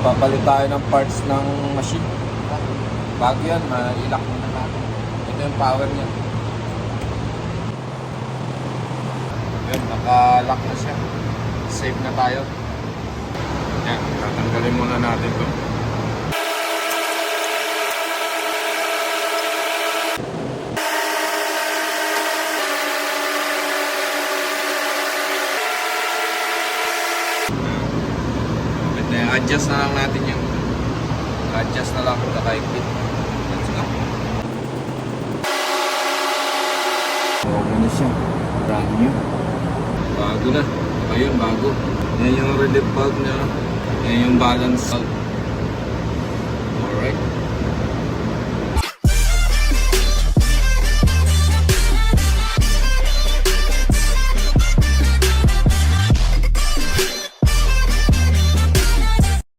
Papalit tayo ng parts ng machine. Bago yan, ma-ilock muna natin. Ito yung power niya. Yun, naka-lock na siya. Save na tayo. Yan, tatanggalin muna natin to. Adjust na lang natin yung adjust na lang kung nakaikit. Let's go. Okay na siya. Brand new. Bago na. Ayun, bago. Yan yung relief valve niya. Yan yung balance valve.